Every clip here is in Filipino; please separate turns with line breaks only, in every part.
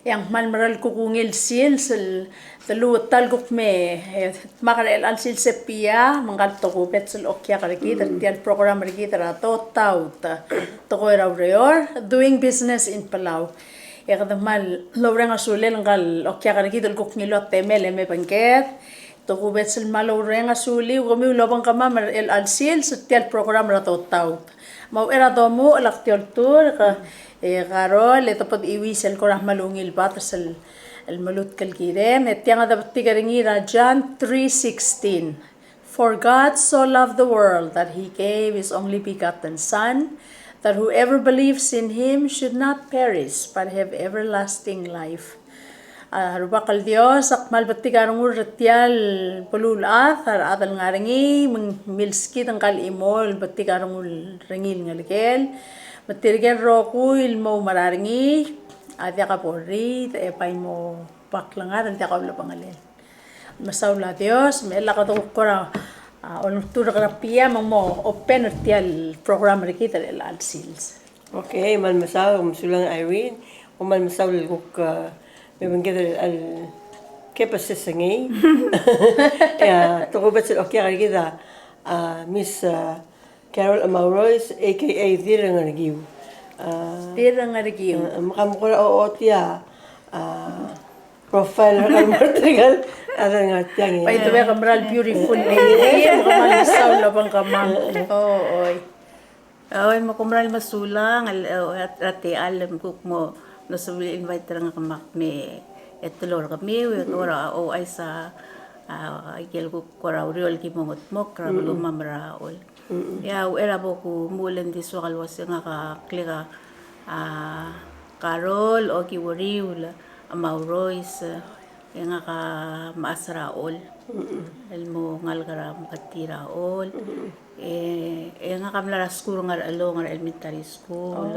yang malmaral kukungil sil talu talguk me makar el al sil sepia mangal to bet sil okya kariki tial program riki to tauta to reor doing business in Palau ya kada mal loreng asulel ngal okya kariki dal kuk ngilo temele me banket to bet sil mal loreng asuli gomi lobang kama el al sil tial program to tauta mau era domo laktiol tur Garol ito pod iwisel ko rah malungil batas el malut kalgire tiang ada tigaringira John 3:16 For God so loved the world that he gave his only begotten son that whoever believes in him should not perish but have everlasting life. Rubakal Dios akmal batigarong urtial pululat adal ngaringi milski tangkal imol batigarong ringil ngalgel Matirgen roku ilmo mararingi adya ka porri pay mo baklangar adya ka ulo pangalel. Masaula Dios mela ka to kora tur grapia mo open tial program rikita el alsils.
Okay, mal masaw sulang Irene o mal masaw luk mebangkita al kepasesangi. Ya, to ko betsil okay rikita Miss Carol Amaurois, aka Dirang Argiw.
Dirang Argiw.
Makamukura o otia profile ng martigal. Ada nga tiyang.
Pa ito ba kamral beautiful lady. Makamal isaw labang kamang. Oo, oy.
Oy, makumral masulang. Ati alam ko mo. Nasabi invite lang kamak ni etulor kami. Wala o ay sa agil ko kora uriol kimongot mo. Krabalo mamaraol. Ya era boku mulen di suakal wasi nga ka klika Carol o kiwariw Amaurois nga ka maasraol elmo ngalgara makatiraol nga kamlara school nga alo nga elementary school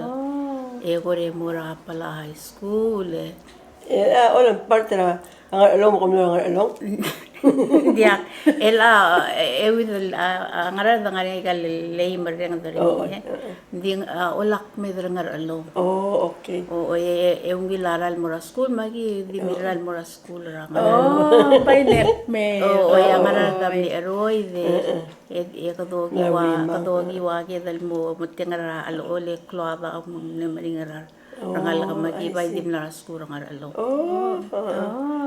gore mura pala high school
Olang parte na ang along mo kami ang along.
Dia ela ewid ngara ngara kal lay mareng dere di olak me dere ngar along.
Oh, okay.
O yung gilaral mura school magi di miral mura school ra nga.
Oh, by net me.
O ya ngara dam ni eroy de kadogi wa ke dal mo mutengara alole kloaba ne maringara. Rangal ka magibay dim na school nga along.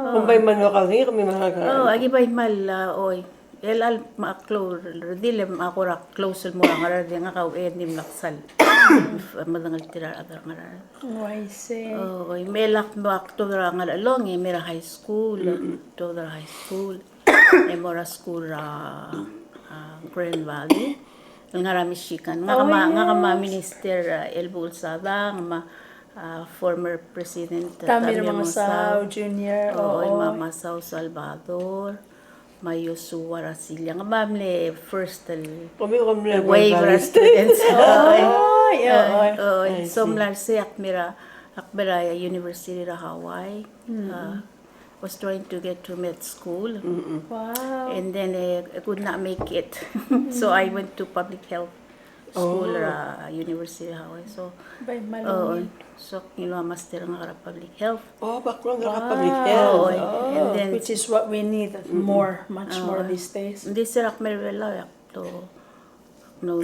Kung ba'y manuwa kami mga ka.
Agi ba'y mal, oy. El ma-close, dili ako ra close mo nga rin nga ka-ued ni Mlaksal. Madangal tirar agar nga rin.
Oh, I see.
Oy, melak bak to ra nga along, mera high school, to ra high school. Mora school ra Grand Valley. Nga ra Michigan. Nga kama minister El Bulsada, nga former President
Tamir Masaw Jr.
Oo, Mama Sao Salvador, Mayosua Rasilia. Nga mamle first waiver students. So mlarse akmira University of Hawaii. Was trying to get to med school.
Wow.
And then I could not make it. So I went to public health school University of Hawaii. So
By malungil.
so kinuha master nga public health.
Oh, background ka public health.
And then
Which is what we need much more these days.
hindi sila merwela to know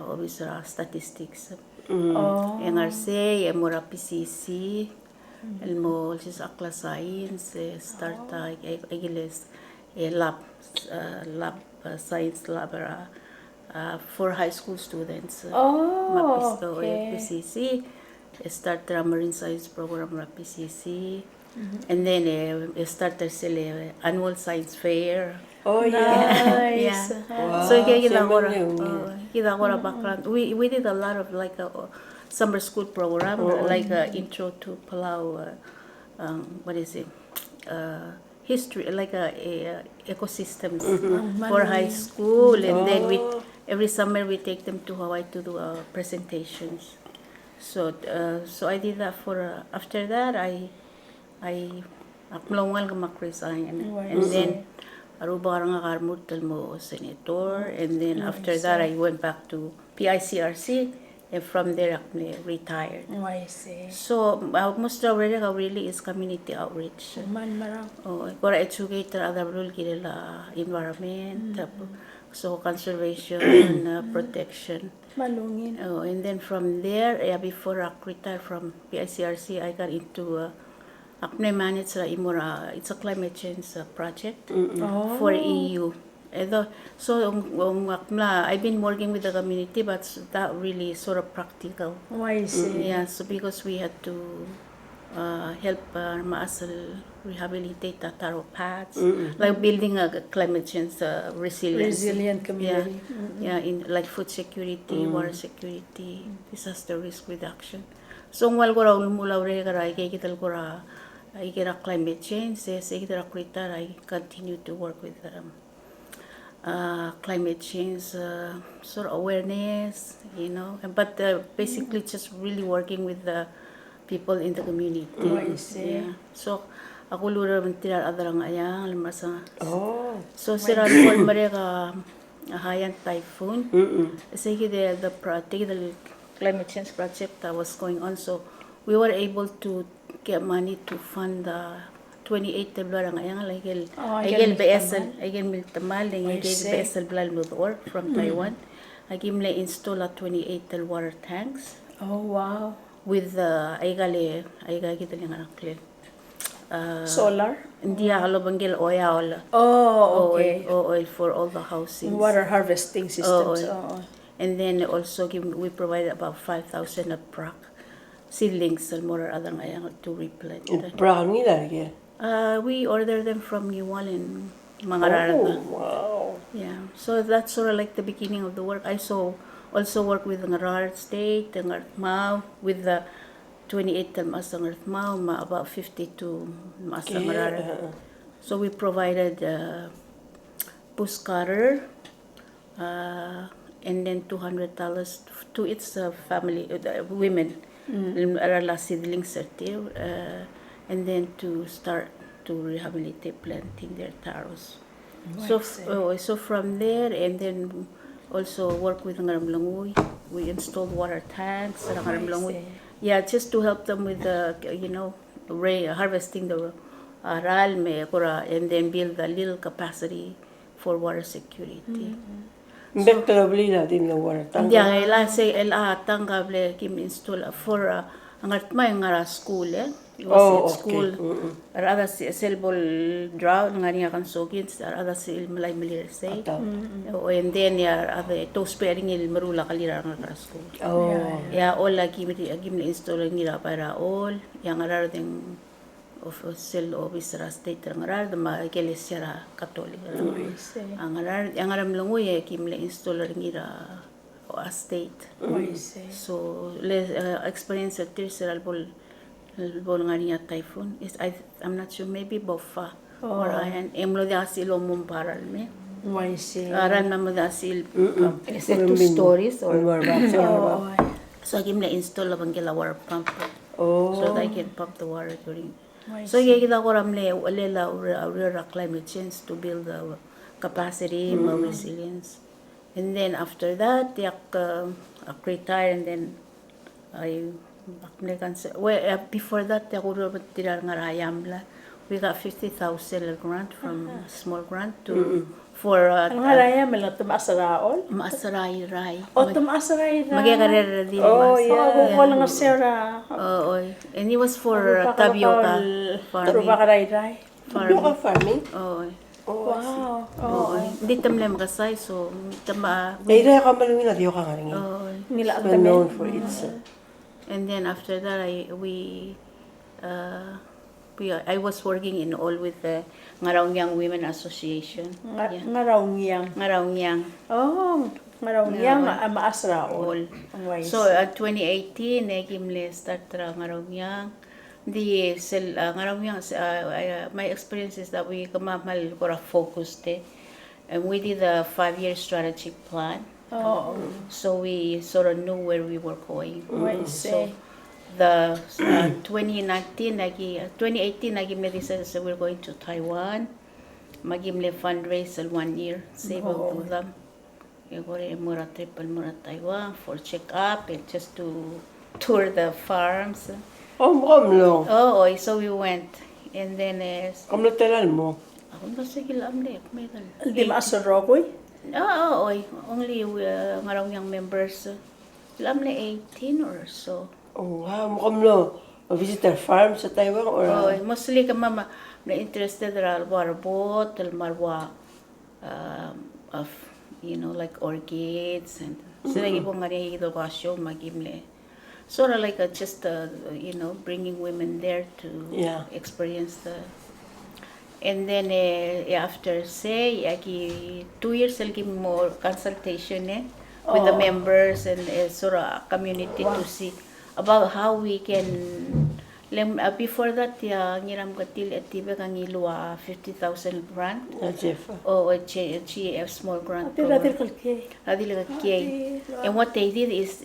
obviously statistics. NRC, mura PCC, elmo sis akla science, start igiles lab science lab for high school students. Mapisto PCC. Start marine science program ra PCC. And then started sila annual science fair.
Oh, yeah.
Nice.
Wow. So kita ko background. We did a lot of like a summer school program, like intro to Palau. What is it? History, like ecosystems for high school, and then every summer we take them to Hawaii to do presentations. So I did that for after that I aklongal ka makresign and then aruba nga karmutal mo senator, and then after that I went back to PICRC and from there I retired.
Oh, I see.
So most of really is community outreach.
Man marang.
Oh, kora educate other rule la environment, so conservation, protection.
Malungin.
Oh, and then from there, before I retired from PICRC, I got into Akne manage imura. It's a climate change project
Oh.
for EU. So I've been working with the community, but that really sort of practical.
Oh, I see.
Yeah, so because we had to help maasal rehabilitate the taro paths, like building a climate change resilience.
Resilient community.
Yeah, in like food security, water security, disaster risk reduction. So wal gora ulmula ure gara ikital gora ikira climate change, ikira krita I continue to work with climate change sort of awareness, but basically just really working with the people in the community.
Oh, I see.
Yeah. So ako lura tirar adarang ayang lamasa.
Oh.
So sira luar mereka Haiyan typhoon. Sige the climate change project that was going on. So we were able to get money to fund the 28 tablarang ayang like
Agel
agel miltamal
I
agel
see.
BSL blal motor from Taiwan. Agim le install a 28 water tanks
Oh, wow.
with aiga kita lang clear.
Solar?
Hindi ako banggil oil.
Oh, okay.
Oil for all the housing.
Water harvesting systems.
Oo.
Oh.
And then also we provide about 5,000 of prac seedlings and more other to replant.
Brown nila lagi.
We order them from New Orleans, mga
Oh,
rarata.
wow.
Yeah, so that's sort of like the beginning of the work. I also work with the Ngarar State, the Ngartmao, with the 28 Masang Ngartmao, about 52 Masang Ngarar. So we provided bush cutter, and then $200 to its family, women, arala seedlings and then to start to rehabilitate planting their taros. So from there, and then also work with Ngaramlangoy. We installed water tanks at Ngaramlangoy. Yeah, just to help them with the, harvesting the aral and then build a little capacity for water security.
Mbek talabli natin ng water tank.
Yeah, tanggable kim install for ngara school It was at school. Arada si selbol draw nga niya kan sogin arada si malay malir say. And then ada to sparing il marula kalira nga kara school.
Oh.
Ya all lagi na install nila para all yang arada ding of sel office ra state nga arada ma iglesia katolika. Ang aram langoy kim la install nila a state. So experience at terceral bol nga niya typhoon is I'm not sure, maybe bofa or ayan emlo da silo mumparal me aran na mo da sil is it 2 stories or so give me install abang gila water pump so that I can pump the water during so kita ko ramle ulela ura climate change to build the capacity resilience. And then after that I retire, and then before that, we got 50,000 grant from small grant for
Ang haraya mo lang tumaasaraol?
Maasaray Rai.
Tumaasaraol na.
Magkakarer din.
Ako lang nga sira.
And it was for tapioca farming.
Tapioca farming?
Wow.
Hindi tamlay makasay, so tama.
Ira ka malungin na diyo ka nga rin.
Nila ang
Well known for its.
And then after that, I was working in all with the Ngarawngyang Women Association.
Ngarawngyang. Oh, Ngarawngyang maasraol.
So at 2018, I start Ngarawngyang. My experience is that we kamamal kora focused, and we did a 5-year strategic plan. So we sort of knew where we were going. So the 2018 we're going to Taiwan. Magimle fundraise 1 year, save all of them. Egore mura triple mura Taiwan for check up and just to tour the farms.
Kamlo.
Oh, so we went. And then
Kamlo talan mo.
ako ba sige lang de, medal.
Di maasuro ko'y.
Oo, only ngarang yung members. Alam na 18 or so.
Oh, wow, mo kamlo. Visitor farm sa Taiwan or
Oh, mostly ka mama na interested ra barbot, marwa of like orchids and sila ibong nga rin ito kasyo magimle. So like just bringing women there to
Yeah.
experience the. And then after say 2 years I'll give more consultation with the members and sort of community to see about how we can before that ngiram katil atibe kang ilua 50,000 grant
Jeff.
or GF small grant
Ratil kalkye.
and what they did is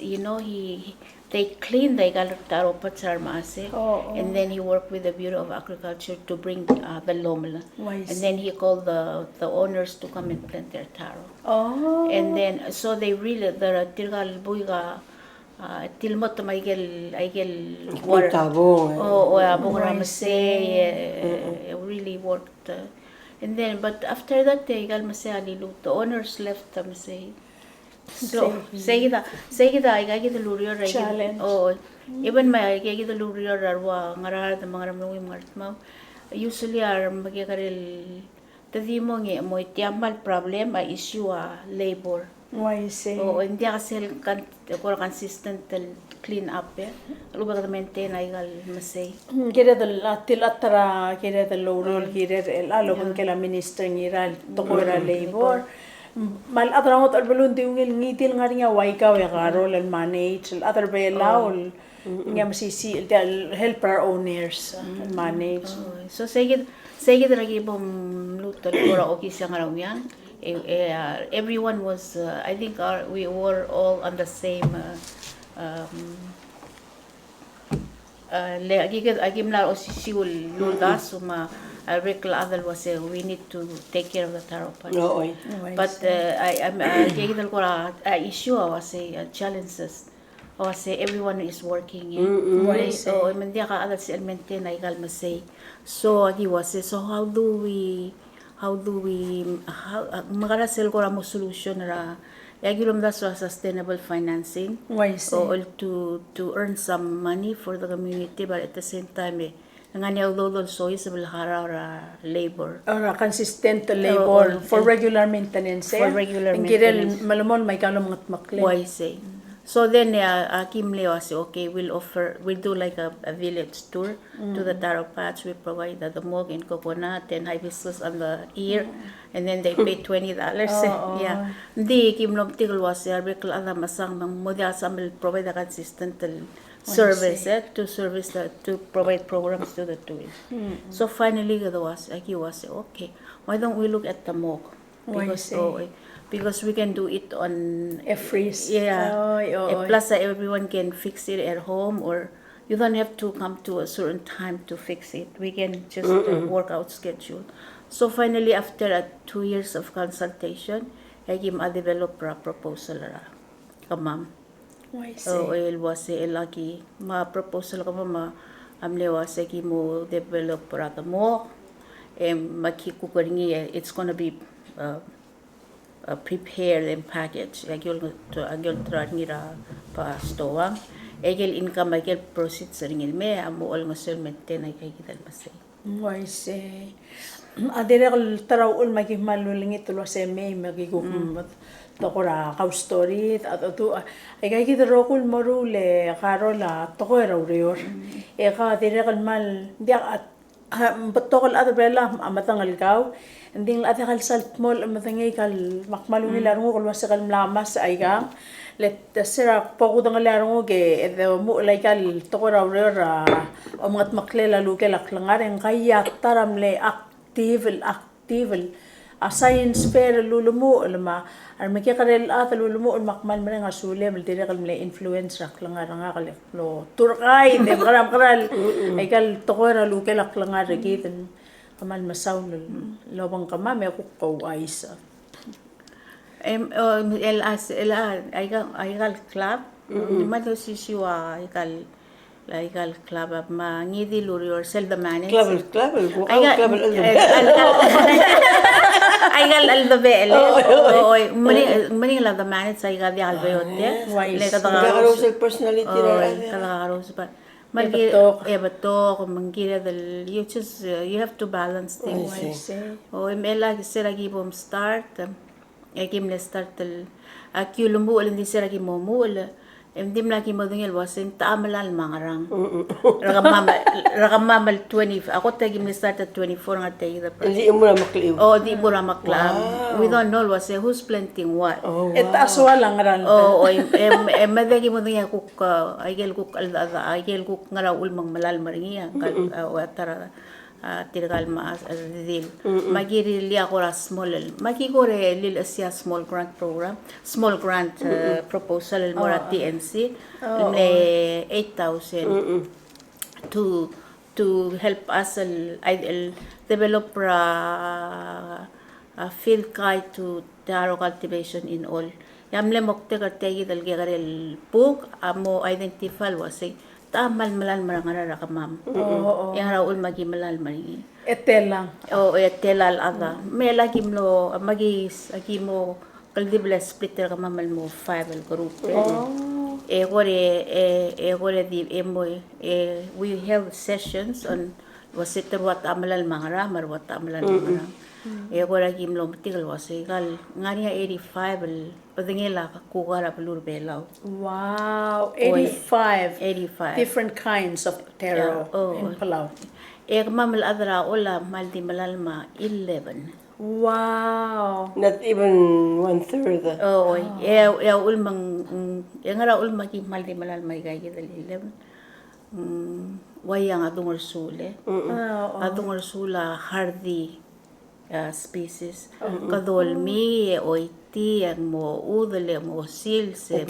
they clean the taro patsar maase and then he worked with the Bureau of Agriculture to bring the lomla and then he called the owners to come and plant their taro and then so they really the tirgal buiga tilmot maigel water
Tabong.
abong ramase really worked and then but after that they gal masay the owners left masay so say kita ay kita lurio right
Challenge.
even may ay kita lurio arwa ngarar the mga ramnong mga usually are magikaril tadi mo ngi mo tiamal problem ay issue labor hindi kasi consistent clean up lugar ka maintain ay gal masay
Kira dal atil atara kira dal lorol kira lalo kung kila minister ngira tokora labor mal atara ngot albalun diungil ngitil nga ringa waika we karol and manage atar be laol nga masisi help our owners manage
so sige ragi bom luto pura okay siya nga raw yan everyone was I think we were all on the same agim na osisiul ludas suma rekla adal was we need to take care of the taro plants.
No,
But I'm gigil ko issue was challenges. O say everyone is working. So mandia ka adal si elemente na igal masay. So agi was so how do we magarasel ko ra mo solution ra Yagilom that's sustainable financing or to earn some money for the community but at the same time nanganiyaw lolo so is labor
or consistent labor for regular maintenance
for regular maintenance
malamon may kalom ngat makle
why say so then Kim Leo say okay we'll do like a village tour to the taro patch. We provide the mug and coconut and hibiscus on the ear and then they pay $20 yeah di Kim Lom tigol was arbekal ala masang model sambil provide a consistent service to provide programs to the tourists. So finally the was okay why don't we look at the mug because we can do it on
a freeze
plus everyone can fix it at home or you don't have to come to a certain time to fix it. We can just work out schedule. So finally after 2 years of consultation I develop a proposal kamam so it was lagi ma proposal ka ma amlewa sa mo develop para mo makikukuringi it's gonna be prepared and packaged agil ngira pa stowa agil income agil proceeds ringil me amo all ngosel maintain ay kay kita masay
adere kal taraul magimalulingit lo se me magigum tokora ka story at to ay kay kita rokul morule karola tokora urior ka adere kal mal dia batokal adabela amatangal kaw ending ate kal salt mol matangay kal makmalungi larong ko wasa kal lamas ay ga let sira pogo dang larong ge edo mu lay kal tokora urior o mga maklela luke laklangar en kaya taramle active a science fair lulumu lama ar makikarel at lulumu makmal man nga sule mal dire kal mle influence laklangar nga kal lo turkay de karal ay kal tokora luke laklangar gitan kaman masaw lobang kama me ko aysa
aigal club. Mato sisiwa aigal club ma ngidi lur yourself the manage.
Club,
Aigal albabel. Oy, mani la the manage aigal di albayote.
Nagkaroon personality na.
Kalakaros pa. Batok, mangira del you have to balance things.
I see.
O imela sira gibom start. Egim le start el akyulumbu hindi sira gimomu el hindi mlaki mo dungel wasin taamalal mangarang. Rakamama 20 ako tagim le start at 24 nga tagi the
Hindi mo na makliw.
Oh, di mo maklam. We don't know was who's planting what.
Et aswa lang ran.
Oh, madagi mo dungel kuk aigel kuk ngara ulmang malal maringiya tara tiragal maas dil magiri liya ko small magigore lil asya small grant program small grant proposal mora TNC le 8,000 to help us develop field guide to taro cultivation in all yamle mokte kartegi dalge garel book amo identify wasi tamal malal marangara rakamam yang raul magi malal mari
Etel lang.
telal aga me lagi mo magis agi mo kaldible splitter kamamal mo 5 el group gore di emoy we have sessions on wasiter wat amalal mangara mar wat amalal mangara gore agi mo tigal wasigal ngania 85 el padingela kugara pelur belaw.
Wow, 85 different kinds of taro in Palau.
Mamal adra ola maldi malalma 11.
Wow.
Not even 1/3.
Ulmang ngara ulmagi maldi malalma gaya dal 11. Wayang adungor sule. Adungor sula hardy species. Kadolmi oiti ang mo udale mo silse.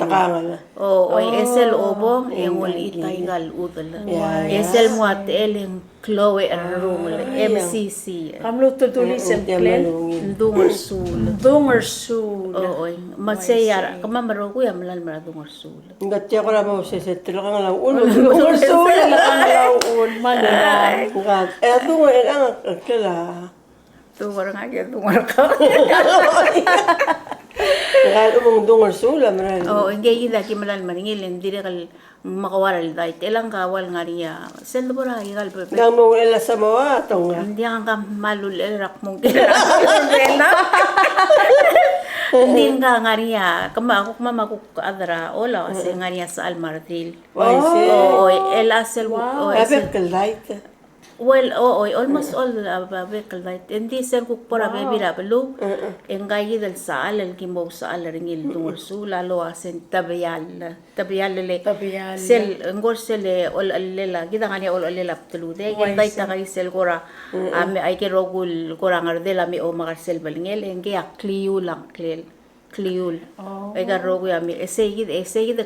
Esel obong ang uli itaigal udale. Esel mo at eleng Chloe Arrumel MCC.
Kamlo tutuli sem klen.
Dungar sul.
Dungar sul.
Masayar kamamaro ko yam lal mara dungar sul.
Ngati ako na mo sa lang lang ulo. Dungar sul lang lang ulo. Manila. Dungar ang kala.
Dungar nga yan, dungar ka.
Kaya umong dungar sula, maral.
Hindi lagi malal maringil, hindi na makawaral dahil. Ilang kawal nga niya. Saan mo rin, ikal pa.
Nang mo ila sa mga atong nga.
Hindi ka malulak mong kailangan. Hindi ka nga niya. Ako kumadra, ola kasi nga niya sa Almartil. Elasel.
Abel light.
Well, almost all vehicle light. Hindi sir kuk pora baby rabalo. Engay dal sa alal kimo sa alal ringil dungur su lalo asen tabayal le. Sel ngor sel ol allela gida ngani ol allela tulude. Gendai takay sel kora ame ay kerogul kora ngardela mi o makar sel balingel engge akliu lang klel. Kliul. Ay garogo ame esegid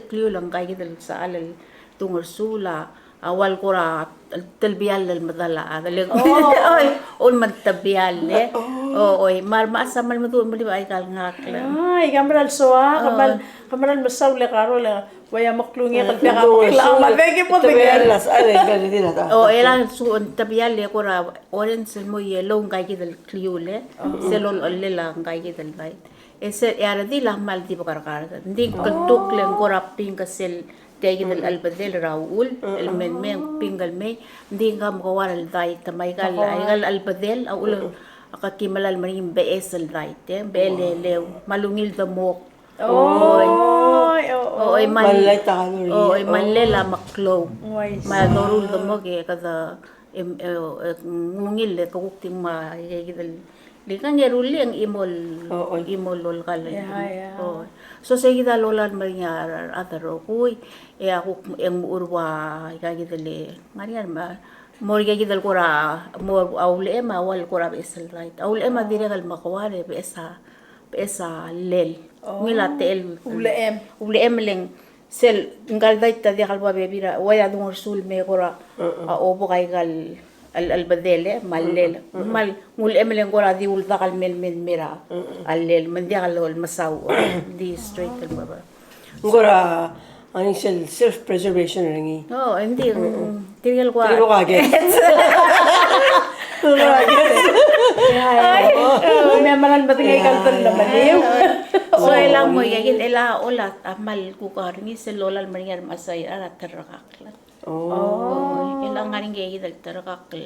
kliu lang kay dal sa alal dungur su la. Awal kora talbiyal al madala adaling on man tabiyal mar maasa mal madu mali ay kal ngakla
ay kamral soa kamral masawle karo la waya maklungi kal pia ka mabegi po
tabiyal las ale galidila ta
elang su tabiyal le kora orange mo yellow kay gidal kliule selol olela kay gidal bay ese yara di la mal di bakar hindi katuk lang kora pink sel Tegi del albadel Raul, el men pingal me, hindi nga makawaral dahil tamaygal, aygal albadel, aulang akakimalal maring bees al dahil, belelew, malungil damok. Malela maklo, madorul damok kada ngungil kakukting magigidal. Likan ngeruli ang imol lol kala. So sa kita lolan marinya ataro kuy ako ang urwa kagidali. Marian ma mor kagidal kora mor aule ema wal kora besal right. Aule ema direkal makawale besa lel. Ngila tel ule em leng sel ngal dait ta direkal ba bebira waya dungor sul me kora obo kay gal albadele malel mal ngul emelen gora di ul takal mel mira allel mandi kalol masaw di straight al baba
Ngora, ang self-preservation ringi.
oh hindi tirgal ko
Tiro ka agad. Tiro ka agad.
May manan ba tingay kalton naman niyo?
so elang mo yagin ela olat amal ku ka ringi se lolal maniyar masay ara terrakakla oh elang ngaring gay dal terrakakl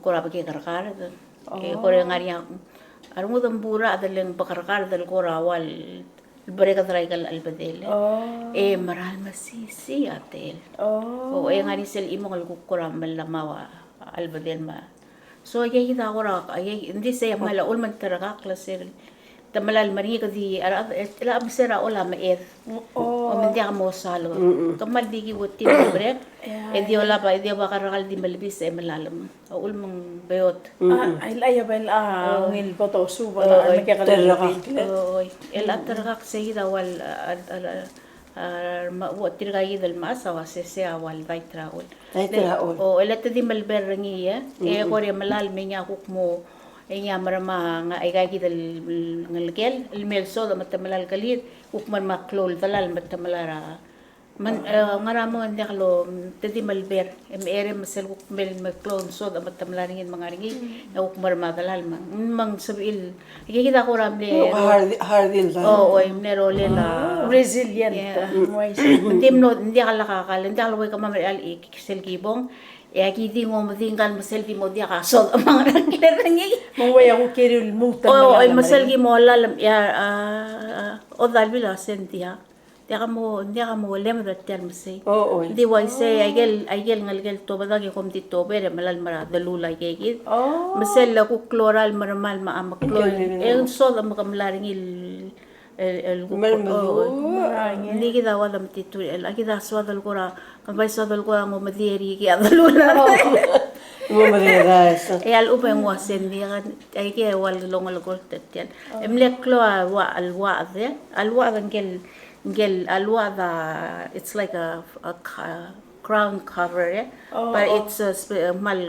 kora bagi karakar kora ngariya arungo dambura adaleng pakarakar dal kora wal Bereka teraikal albadele. Maral masisi atel. Ngari sel imo kal kukuram malamawa albadel ma. So kita kora hindi saya mala ul man teraka klaser. Tamalal mari kadi ara ila absera ola ma o mindi ka mo salo. Kamal digi wotin brek. Edi ola pa edi ba karakal di malbis malalam. Ul mang bayot.
Ay laya ba ngil boto suba na magkakaroon.
El atragak seguida wal watir gay del masa wa se wal daitra ul. O el atdi malber ngiya kore malal menya kukmo enya marama nga ay gay del ngalgel el melso da matamalal kalit kukman maklol dalal matamalara man ngaramo hindi kalo tadi malber ere masel kukmel maklon so da matamalaringin mga ringi kukmar madalal mang sabil kita ko ramle
Hardil.
oy nero lela
Resilient.
hindi kala kakal hindi kala ka mamreal ikisel gibong kiti mo matingkal maselfi mo dia kaso mga nagkler ngi
Maway ako kiril mutan.
oy maselgi mo lalam ya o dalbila sentia dia kamu lem datter masay di wai say agel ngalgel to badagi kom dito bere malal mara dalula gigit masel ko chloral marmal ma amaklol so da makamlaring el hindi kita wala matitu el kita swadal kora kabay swadal kora mo madieri ki dalula
Mo madregas.
al upeng wasen dia kan ay ke wal longal gol tetian emle klo wa alwa gel alwa da it's like a crown cover but it's mal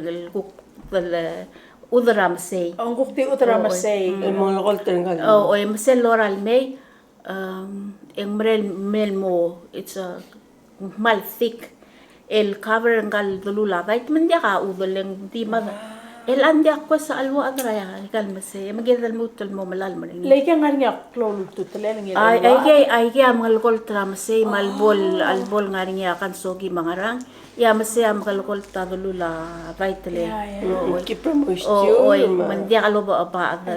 udram say
Ang kukti utara masay.
El mga lokal tengkal.
o masel loral may mel mo it's a mal thick el cover ngal dulula right man dia ka udoleng di ma el andia ko sa alwa adraya kal masay magedal mutol mo malal man
Lagi nga nga klolo tutulen ng
ay ang alcohol tramasay albol nga rin kan sogi mangarang ya masay ang alcohol tadulula right le
Kipra mo
oy man dia kalo ba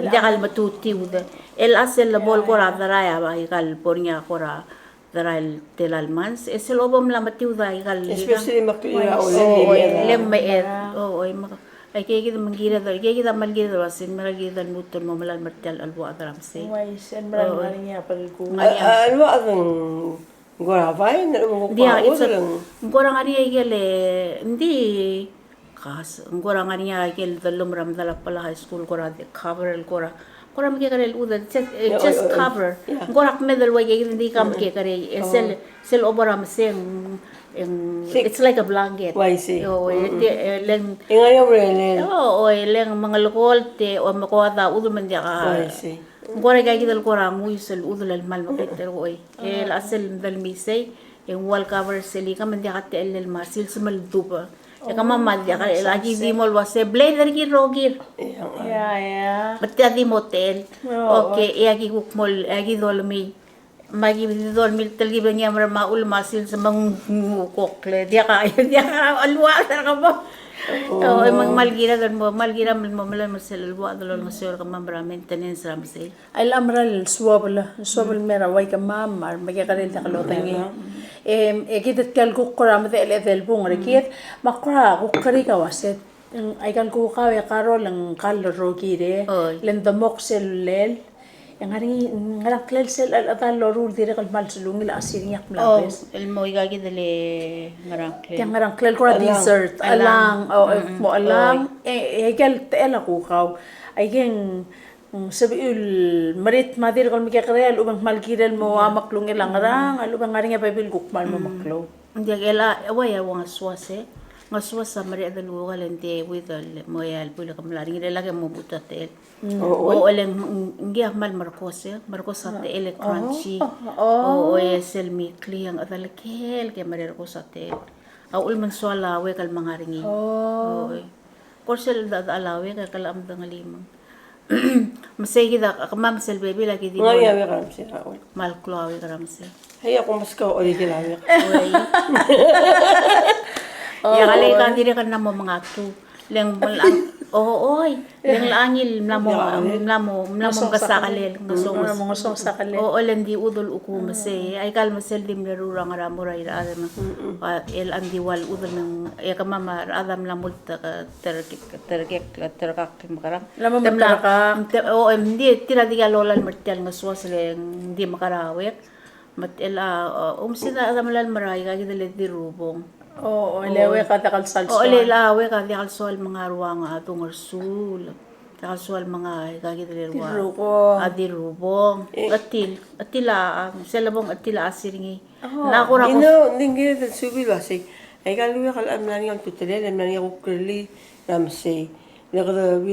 dia kal matuti uda el asel la bol ko radaraya ba ikal pornya kora daral telalmans esel obom la matiuda ikal
Especially maktuira o
lem may oy ay kaya mangira dal kaya kita mangira dal sin maragida mutol mo malal martel alwa adramse
Way sen maran nga niya palko.
Ano ang goravay na
dia it's
lang.
ngorang ari gele hindi kas ngorang ari gele dalum ram dala pala high school kora cover el kora mke kare uda just cover ngorak medal way hindi ka mke kare sel oboram seng it's like a blanket
Why see?
leng
Ingayo relen.
leng mga lokol te o makuha udo man dia ka
Why see?
ngora gagi dal kora muisel udol al mal makiter oy el asel dal misay yung wall cover seli ka man dia ka tel masil sumal duba kama mal dia ka lagi di mol wase blade ki rogir
Yeah.
batia di motel okay agi kukmol agi dolmi magi dolmi telgi banya maul masil sa kokle dia ka alwa ka ba mang malgira dan mo malgira mo malan masel alwa dalon masel ka mambra maintenance ram say
Ay amral swabla mera way ka mamar magkakaril ta kalotang kitat kal kukura mate el bung rekit makra kukari ka waset ay kal kukaw karol ang kalro gire len damok selel yang ngarang klel sel atal lorul dire kal mal sulung ila asiryak mlapes
el mo igagi dele ngarakle
yang ngarang klel kora dessert alang mo alang kal tela kukaw ay gen sabiul marit madir kal mikakreal ubang malkirel mo amaklong ilang ngarang alubang ngaring ya pabil kukmal mo maklo
dia gela waya wang swase ngaswa sa Maria del Lugal ente with the moyal pula kamla ngi lagi mo buta tel
Oo.
o oleng ngi mal Marcos sa tel crunchy o sel mi kliang adal kel ke Maria ko sa tel au ul man swala we kal mangaringi o korsel da alawe ka kalam da ngalimang masay kita kamam sel baby lagi di
Nga yawe karam si Raul.
mal klawe karam se
Hay ako mas ka ori kilawe.
Oy. Ya kali kan diri kan namo mga tu. Leng malang oy. Leng langil namo gasa kalel
Mga ngosong sa kalil.
O olen di udol uku mase ay kal masel dim lerura ngara muray adam el andi wal udol ng ya kamama adam la multa terkek makarang
Lamang magtarakak.
o hindi tira di lolan martial nga swas leng di makarawek mat ela sina adam lan maray ka gidale di rubong
Oo, lewe ka takal
o
salswa.
lelawe ka di kalsol mga ruang atong sul kalsol mga kagidale ruang
Ruko.
adi rubong atila selabong atila asiringi na ako ra ko
Ino, ningi da subi basi. Ay kaluwe kal amlani ang tutele, amlani ako curly ramsey. Nakada we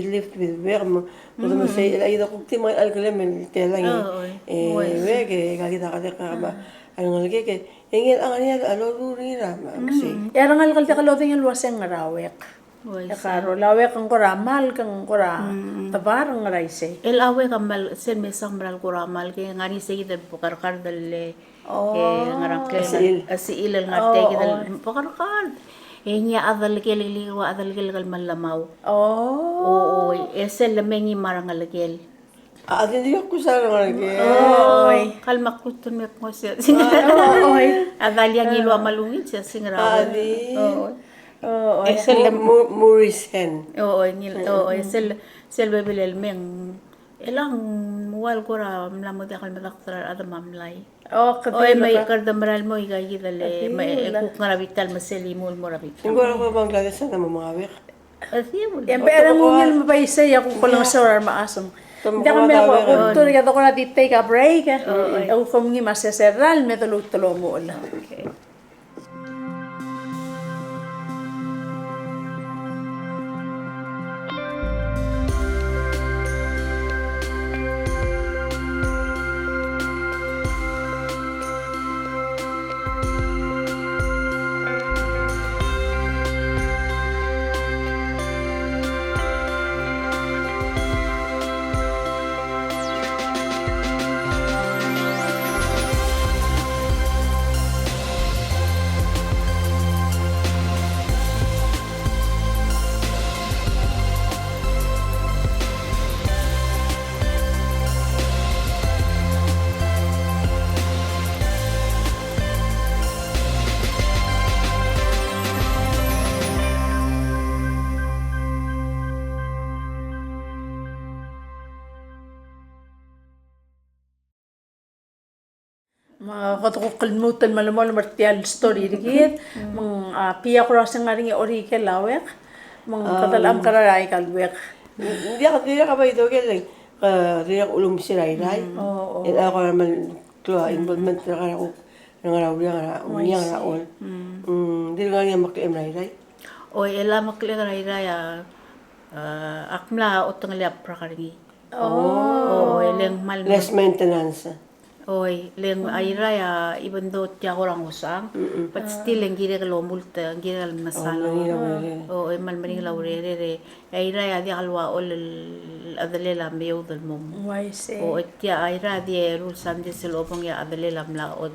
lived with Vermo. Kada masay ay da kukti mga alkalam telang eh we ke kagita ka ba. Ano ngalge ke ingil ang aniya alo ruri ra kasi.
Yarangal kal takaloting yung luwaseng ngarawek.
Oy,
Karo, lawek ang koramal kang kora. Tabarang raise.
el awe kamal sen mesang maral kuramal kaya ngani segi dal pukarkar dalle ngarang si ilal ngarte dal pukarkar nya adal kelili wa adal kelgal malamaw
Oh.
o esel lemengi marangal kel
Adin di ako sa ngalge.
Oy.
kalmak kutun mek mo siya
Oy.
adal yang ilwa malungit siya singraw
Adi.
Oo.
esel
Maurice Hen.
oo sel bebelel meng elang wal kura mlamod akal madaktar adam mamlay
Oh,
oy may
kadila ka.
kardamaral mo igay gidale may kuk ngarabital maseli mo rabit
Inggo ako Bangladesh na mga wek.
asya mo
Yan, pero ang ngil mapaisay ako ko lang sa orar maasong.
Tama
Hindi
ko
kami ako,
matawi ka.
kung turi ka ko na take a break. Ako kumungi maseseral, may tulog-tulo mo ulan.
okay
Mga katukukalimutan malamol martial story digit. Mga piya ko rasang nga rin ori ke lawek. Mga katalam kararay kalwek.
Hindi ka ba ito kaya hindi ako ulong sirayray.
Oo.
Yan ako naman tuwa involvement na kaya ko nangaraw niya nga raon. Hindi nga niya makiimrayray.
oy ela makle raya akmla otong liap prakaringi oh leng mal
Less maintenance.
oy leng airaya even though tiya ko lang usang but still leng gire kalo multa gire kal masala oh mal maring laurere airaya di kalwa ol adalela meyo dal mom
Why say?
o tiya aira di rul sande silopong ya adalela mla o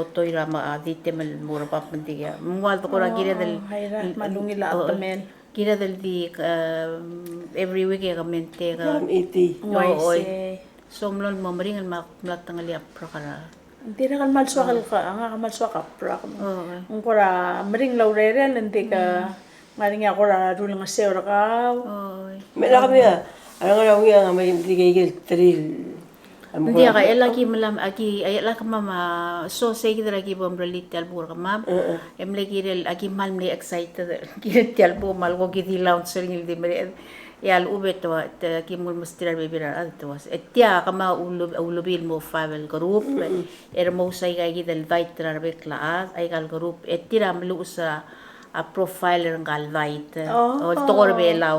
toy rama adite mal mura pa pandiga mwal to ko ra gire dal
Hayra, malungi la at tamel.
gire dal di every week ya kamente ka
180.
Why
oy
say?
so mlon mo maringan maklat tangali apra kara
Hindi na kalmalswa ka, nga kamalswa ka, pra.
oo
Ang kora, maring laurere, hindi ka, maring ako ra, rulang nga sewra ka.
oy
May na kami ano nga raw nga may tigigil thrill.
hindi ka lagi malam agi ay la ka mama so say kita lagi bombralit albur ka mam em lagi rel agi mal ni excited kit albu mal ko gidi launch sering di mere yal ube to ki mul mustira bebira to was etya ka ma ulubil mo favel group mo say kay gidal invite ra bekla ay kal group etira mlu sa a profiler ng galvait.
Oh.
O tokor belaw.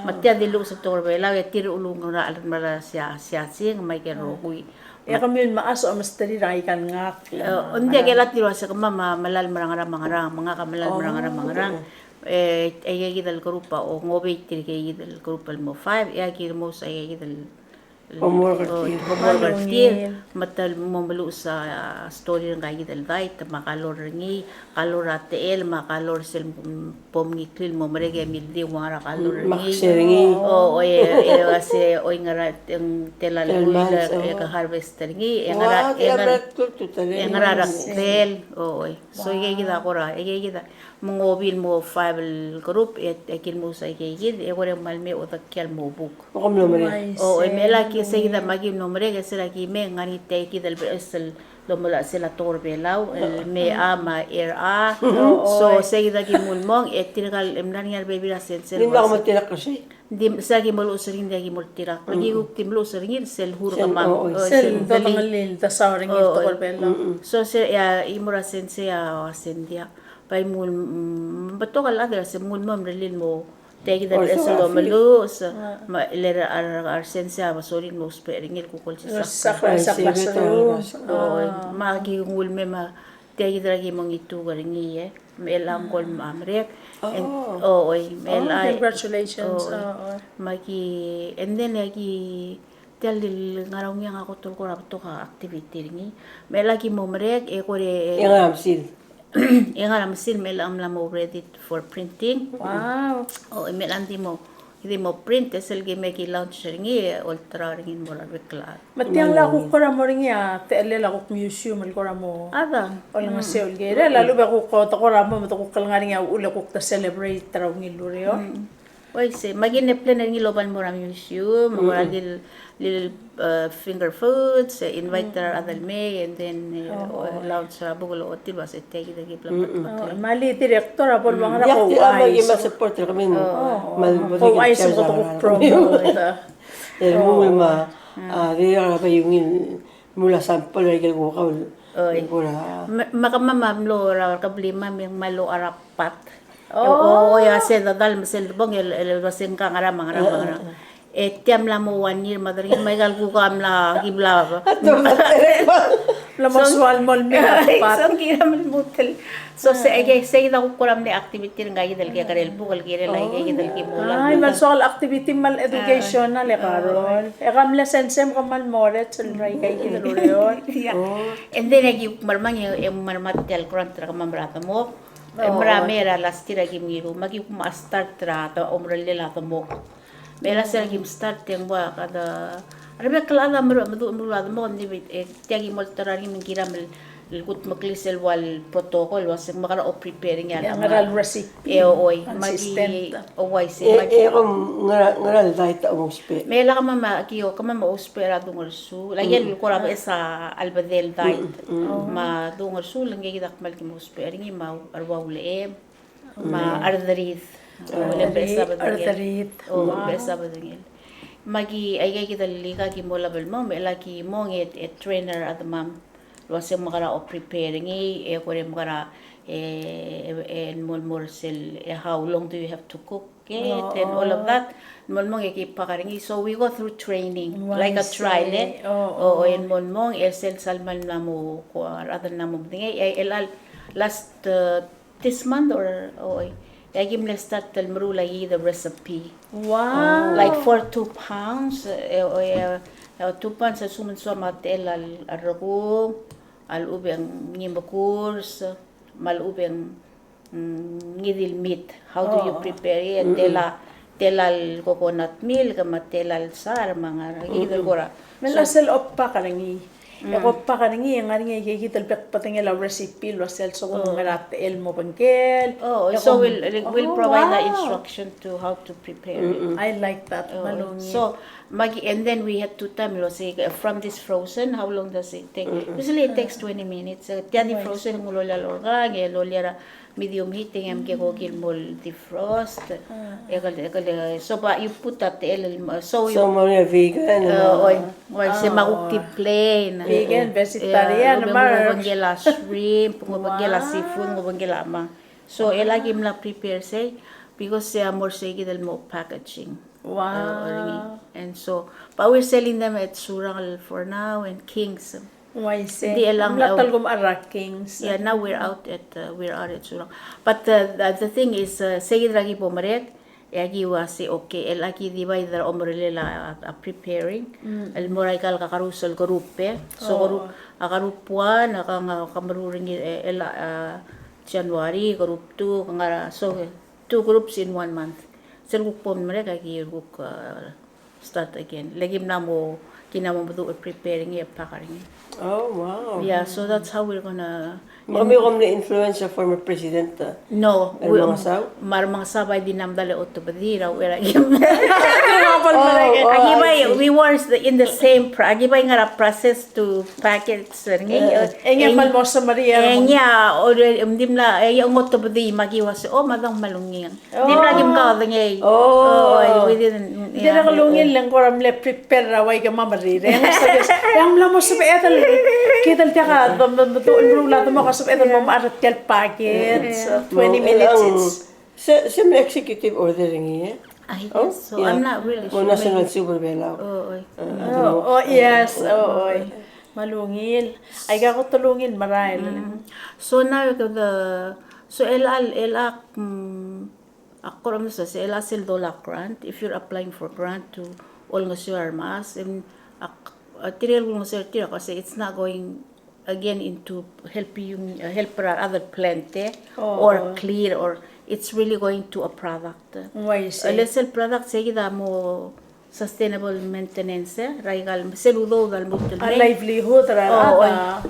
Matya dilu sa tokor belaw ya tiri ulung na alam mala siya sing may kerogui.
kami yun maaso ang masteri rai kan ngak.
Hindi kaya tiro sa kama malal marang mga kamalal marang. Ay gidal grupa o ngobe tiri kay gidal grupa mo 5 ya mo sa ay gidal
Homework
homework matal mo malu sa story ng kay gidal dai makalor ngi kalor atel makalor sel pomngi klil mo marege mildi wara kalor
Makaseringi.
o ase o ngara ang telal ular ka harvester ngi ngara raktel o so gida kora gida mongobil mo 5 group ekil mo sa gid e gore malme o takyal mo buk
Makom naman
o mela ki seguida magim nombre que será ki me ngani te ki del esel lo mala se la torbelaw me ama era so seguida ki mulmong etiragal emnani al baby la sen
Hindi ba ako matilak kasi?
dim sa ki mulu sering dia ki multira lagi ku ki mulu sering sel hur ka ma
Sel do tangalil ta sauring ito korbelo.
so se ya imura sen se ya sen dia pai mul bato kala der se mul mom relil mo tegi dar eselo malu ma lera ar sensia masorin mo speringil ko kol sa
Sakra
magi ngul me ma tegi dar gi mong itu garingi melang kol amrek
Congratulations.
magi and then lagi dalil ngarong yang ako tol ko rapto ka activity ringi melagi mo mrek e kore
Yung amsil.
Yang masin melam la mo ready for printing.
Wow.
O melanti mo hindi mo print esel gi meki launch ringi ultra ringi mo la rekla.
Matiang la ko kora mo rin ya, teele la ko museum al kora mo.
Ada.
Wala nga siya ulgera, lalo ba ko ta kora mo, mato ko kalanga rin ya, ula ko ta celebrate taraw ngilo rin.
Oy se magine plan ringi loban mo ra museum, mo ra little finger foods, invite their other may and then launch sa bugulo otil ba se tegi dagi plan.
Mali direktor apol bang ra
Yak
ko
tila
ay.
mag-support kami.
Ko ay sa ko promote.
Mungul ma dia pa yung mula sample lagi ko ka pura.
Makamamam lo ra kabli mam yung malo arapat. Ya se dal mesel bong el basen ka ngara mangara. Tiam la mo 1 year madari may gal ko kam la gibla ba.
Lamos wal mol mi pat.
So kira man mutel. So se da ko kuram ni activity nga gidel kaya karel bukal kire la gidel ki mula.
Ay, mal social activity mal educational e karon. E kam lesensem kam mal moret sul ray kay gidel
And then agi marmang yung marmatel kuran tra kamamrata mo. Marami ra last year agi miru magi kuma start tra to omrel la to mo. Mela sel gim start yang ba kada arabe kala da mru mo ni tiagi mo tarari min kiram gut maklisel wal protocol was makara o preparing yan
ang aral recipe.
Oy
Consistent.
magi oy se
Ako ngaral dahit ang uspe.
mela ka mama kiyo ka mama ospera dungal su lagyan ko ra sa albadel diet ma dungal su langi gidak mal ki mo ospering ma arwa ule ma ardarit
Ardarit.
Besa badangil. Magi ay kita lika ki mo level mo mela ki mo trainer at mam. Wase makara o preparing ko re makara more sel how long do you have to cook it and all of that mon ki pakaringi so we go through training like a trial en mon sel salman namo ko rather namo dingi elal last this month or Lagi mo start talmru lagi the recipe.
Wow.
Like for 2 pounds, 2 pounds sa suman sa matel al rago, al ubeng ngimakurs, mal ubeng ngidil meat. How do you prepare it? Telal coconut milk, telal sar mga ngidil kora.
Mela sel oppa karangi. Ako pa kaningi ang aring gigital patingin la recipe lo sel so kung ngarat el mo bangkel.
So we'll provide the instruction to how to prepare it.
I like that. Malungi.
So and then we had to time say from this frozen how long does it take? Usually it takes 20 minutes. Tiyan frozen mo lola lorga lola medium heating am ke ko mol defrost. So but you put that so
mo na vegan.
se magukti plain.
Vegan, vegetarian,
ngubangela shrimp, ngubangela seafood, ngubangela ma. So elagi mla prepare say because they are more say gidal mo packaging.
Wow.
And so, but we're selling them at Sural for now and Kings.
Why say?
Hindi alam
Ang latal gum arakings.
Yeah, now we're out at Surang. But the thing is, say lagi po maret, yagi wasi okay, lagi di ba idar omrela preparing, el moray kal kakarusol korupe, so korup akarupuan, akang kamaruring January korup 2, kangara so 2 groups in 1 month. Selguk po maret kagi guk start again. Lagi na mo kinamo preparing e pakaring.
Oh, wow.
Yeah, so that's how we're gonna.
Mami ko na influence sa former president.
No,
Mga saw?
Marmang sabay dinamdale otto badira wera
I see.
we were in the same agibay nga process to packets
Engya palmo sa Maria.
enya or dimla ang otto badi magiwas madang malungin dimla gim ka ngay we didn't
Hindi na kalungin lang ko ramle prepare raway ka mamarire. Yang mo sa etal kita tiya ka doon rula mo ka sa etal mo maarat kel packets 20 minutes.
Sa executive order niya.
I guess so. I'm not really sure.
National Super Bella.
Yes. Malungil. Ay ka ko tulungin marahil.
So now so ako ram sa $10 grant if you're applying for grant to all ng armas and tiril mo sir tira kasi it's not going again into help other plante or clear or it's really going to a product.
Why say?
Let's sell product say kita mo sustainable maintenance raigal seludo dal mutul
A livelihood ra.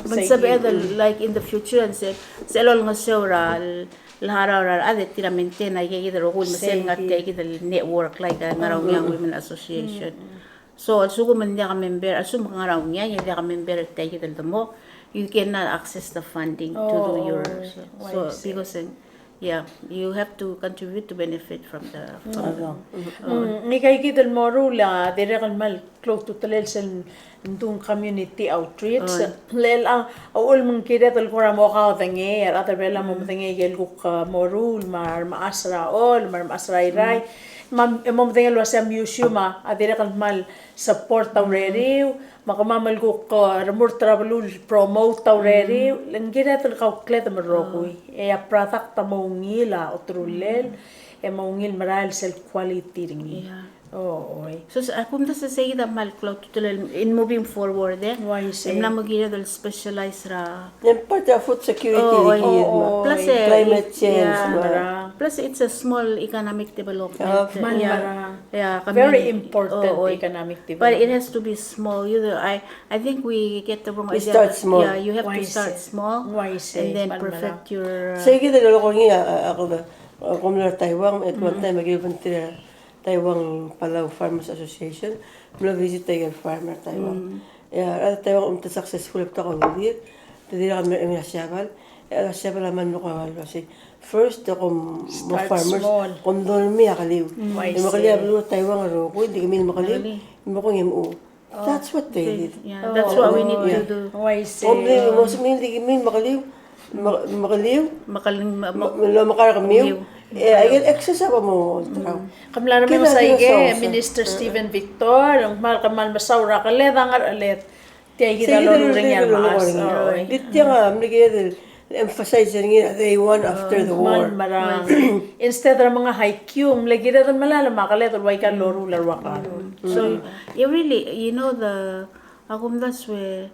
like in the future and say selol nga seural lahara ade tira maintain ay kita rogul masel nga te kita network like ngaraw nga women association. So sugo man dia ka member asu ngaraw nga dia ka member te kita mo you cannot access the funding to do your so because yeah, you have to contribute to benefit from the
Ni kay kita mo rula dire kan mal close to talel sen ndung community outreach lel ang ul mong kita tul kora mo ka tangi at bela mo tangi gel ko mo rule mar maasra all mar maasra iray mo tangi lo sa museum dire kan mal support already makamamal ko remor travel promote already lang kita tul ka klet mo rokoy e a product ta mo ngila otrulel e mo ngil maral sel quality ringi
so kung sa say that mal cloud in moving forward
Why say?
na mo gina dal specialize ra
Yan part of food security
plus
climate change.
Plus it's a small economic development.
Very important economic development.
But it has to be small. I think we get the wrong
We
idea.
start small.
Yeah, you have
Why
to start
say?
small
Why say?
and then perfect your.
Sige kita lolo ko niya ako na kumlar Taiwan at one time mag-ibang Taiwan Palau Farmers Association. Mula visit tayo farmer Taiwan. At Taiwan successful ito ko ulit. Tadi kami nasyabal. Nasyabal naman ko kasi first ako mo farmers kung doon may akaliw. Makaliw lo Taiwan ro ko hindi kami makaliw. Mo ko ngemo. That's what they did.
Yeah, that's what we need to do.
Why say?
Mo hindi kami makaliw. Makaliw. Makaliw. Ay excess apa mo.
Kamla naman sa ige, Minister Stephen Victor, ang mal masawra ka ledangar alet. Tiay kita lolo ring yan maas.
Ditya nga, mnigay emphasize nga they won after the war.
Marang. Instead ng mga haiku, lagi na rin malala makalet or waikan loro larwaka.
So you really, akum that's where.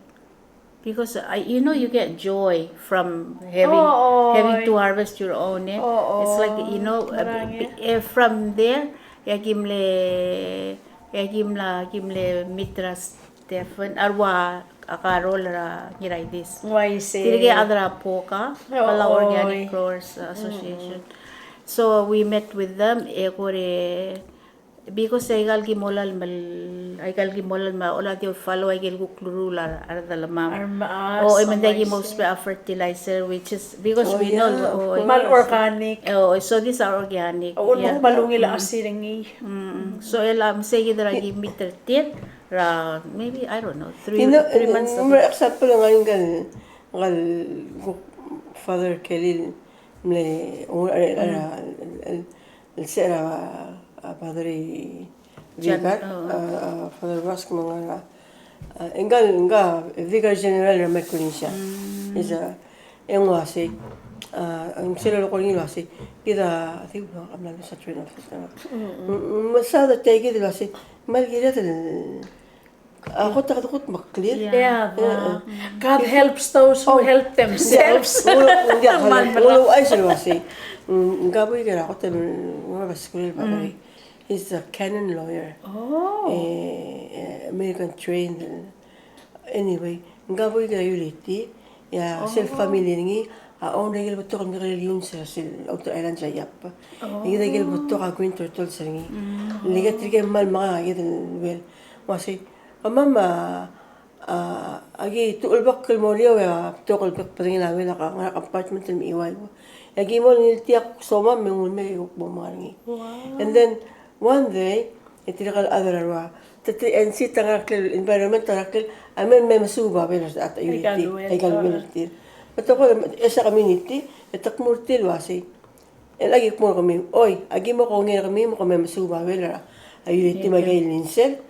Because you get joy from having to harvest your own. It's like from there, gimle Mitra Stefan arwa akarol ra ngiray this.
Why say?
Tirige adra poka Palau Organic Growers Association. So we met with them because ay gal gimolal ma ola di follow ay gel guklurular ar dalamam ay mandagi mo fertilizer which is because we know
mal organic
so these are organic
malungil asiringi
so elam say gidra gi meter tit ra maybe I don't know 3 months
example ngayon gal Father Kelly mle el sera padre vicar Father Vasco mga enga vicar general na Merculincia isa yung wasi ang sila lo ko ngi wasi kita tipo habla sa train of masada tegi de wasi malgira ako takot maklir
Yeah. God helps those who help themselves.
hindi ako ay sila wasi ngaboy kaya ako tayo mga baskul padre. He's a canon lawyer.
Oh.
American trained. Anyway, ngaboy kaya uliti. Ya, self family ngi. Aon regel betul kami religion sa outer island sa yap. Ngi regel betul ka green turtle sa ngi. Ligat trige mal mga gitu well. Masih mama agi tuul bakal mo liyo ya tukol bak paringin namin naka apartment ng iwan mo. Agi mo niltiak soma mengun me bumangi. And then one day, itirakal adarwa. Tati NC tangakil environment tangakil. Amen may masuba belas at ayuti. Ay galweltir. Patoko esa community etakmurtil wasi. El agi mo kami. Oy, agi mo ko ngira kami mo kami masuba belas. Ayuti magailinsel.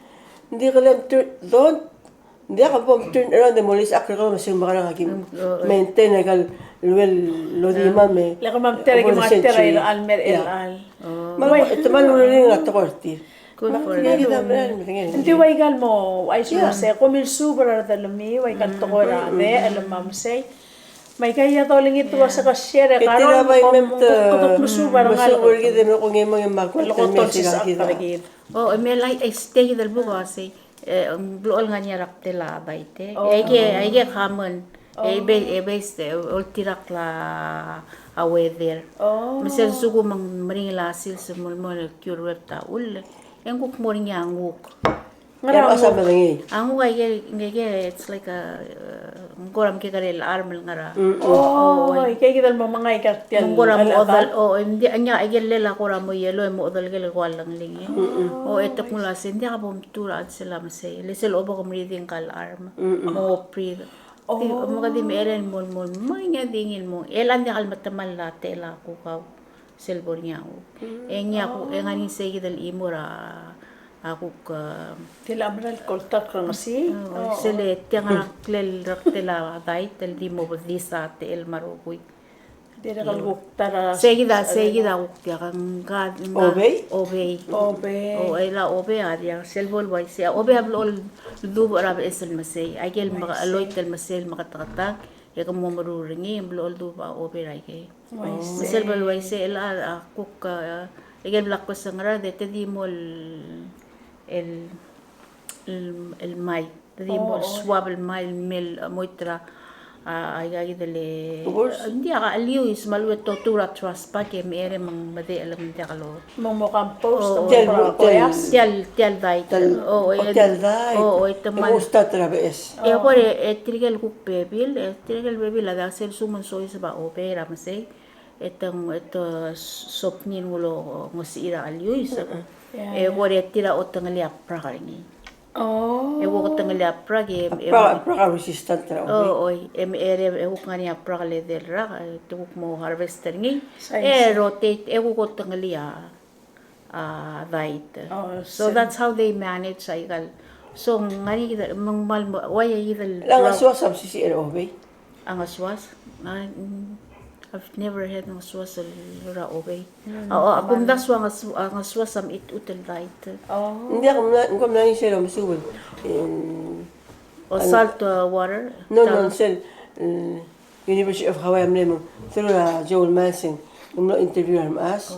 Hindi ka lang don't. Hindi ka po turn around the molis akra masuba ka lang agi. Maintain agal luel lodima me.
Lako mamtere ki matera il almer el al.
Ito man rin nga takortir.
Good for them.
Hindi waigal mo ay sumase kumil subra dalami wai kan tokora de alam mamsay. May kaya to lang ito sa kasyere karon ko musubra nga
Masubra gid mo kung mga magkwat
lokotol sa akagid.
Oh, me like I stay del bugo kasi blool nga niya raktela baite. Ege common. Base ultirak la weather. Misal sugo mang maringla sil sa mulmol cure webta ul. Yang kuk mo rin yang wuk.
Pero asa ba ngi?
Ang ngege it's like a ngoram ke karel armal ngara.
Oh, kay gidal mo mga ikartel.
Ngoram mo odal hindi anya igel ko ramo yelo mo odal gel ko lang lingi. Etok mula hindi ka bom tura at sila masay. Lisel obo kom reading kal arm. Mo pre. Mga di meron mo mga dingin mo. Elan di kalmatamal la tela ko kaw. Selbor niya ako. Enya ko nganin sa gidal imura ako ka
Tila amral koltak kang si.
sele tiang klel raktela dai tel di mo disa te el marukoy.
Dira kalguk tara.
Seguida ko tiang kan
Obey?
Obey.
Obe.
O ay la obe adia selbol wai sia obe ablol dubo arab esel masay agel maka aloy tel masel makatakatak ya kamo maruringi ablol dubo obe rai ke. Selbol wai se el kuk agel blak ko sangra de te di mol el mai te di mol swab el mai mel moitra ay dele hindi ka aliw is maluet tortura trust pa ke mere mang made alam hindi ka lo
Mo compost.
tial dai
Hotel dai.
ito man
Musta traves.
por trigel kuk bebil trigel bebil ada sel suman soy sa ba opera masay ito sopnin mulo ngosira aliw is por tira otang liap prakani
Oh.
ko tang liap pragi
Pra resistant tra.
oy ere huk ngani apra le del ra tukuk mo harvester ngi
Size.
rotate ko tangalia right so that's how they manage cycle so ngani kita mangmal why idal
Lang aswasam si obey.
ang aswas I've never had ng aswas ra obey akong daswa ang aswas am it utel right
Oh.
Hindi ako na siya masubol.
or salt water
No, sel University of Hawaii mo. Pero Joel Manson, kung interview am as.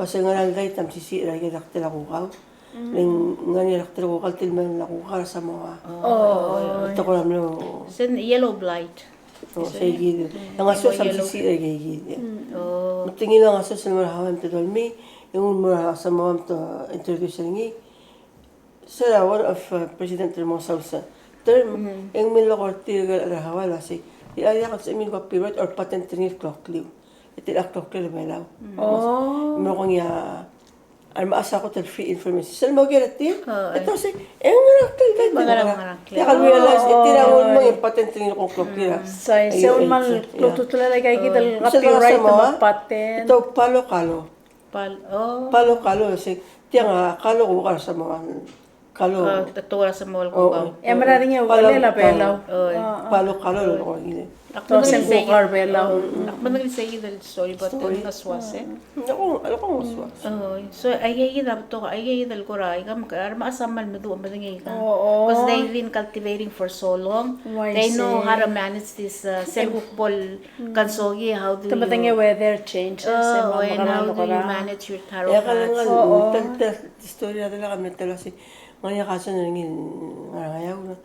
Kasi nga lang dahil tam sisi ra kay daktel ako kaw. Ling nga ni daktel ko kaltil man ako kar sa mga. Ito ko lang no.
sen yellow blight
Sa gid. Ang aso sa sisi ra kay gid. Tingin lang aso sa mga hawam to dolmi. Yung mga sa mga to introduce ngi. Sila one of President Hermosa term yung milo ko tigal ara hawala si di aya ka sa min copyright or patent ni clock liw. Iti clock liw may law. Mo ko niya maasa ko tal free information. Saan mo gerati?
Oo,
Ito si, ngaraktal ka.
Ngaraktal.
Kaya realize, tinawon mo yung patent rin kong klopira.
Sa man tutulala kay kita copyright na patent.
Ito, palo-kalo.
Oh.
Palo-kalo. Tiya nga, kalo ko ka sa mga kalo.
Tatura sa mall ko ba?
Maraming nga, wala la pelaw.
Palo-kalo.
Ito sa kukar pelaw.
Ako nag-say the story but naswas eh.
Ako maswas.
So ay dal ko ra ikam kar maasamal mo do madingay ka.
Oo.
Because they've been cultivating for so long.
I
They know
see.
how to manage this self-ball kansogi, how do
Tamatang
you
weather changes.
and how do you manage your tarot
Kaya ka lang
cards?
nga, istorya nila kami tala si mga kaso na nangin ngayaw na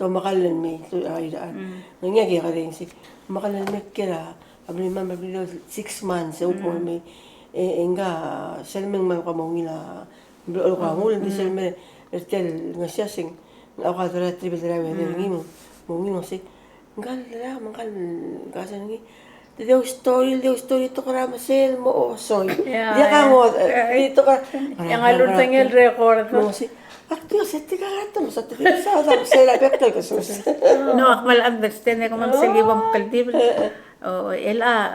to makalan may to ay daan. Nangyagi ka rin si makalan may kira abli man mabili 6 months upo may enga selmeng man kamongila bro ka mo hindi selme tel nga siya sing ako ka triple drive na ngimo mo si ngal la mangkal kasi ngi Dew story to kara masel mo soy. Dia ka mo ito ka.
Yang alur tengel record.
Mo si Akto sa tiga gato mo sa tiga sa sela bektal ka sus.
No, ako mal understand ko man sa libang kaltib. Ela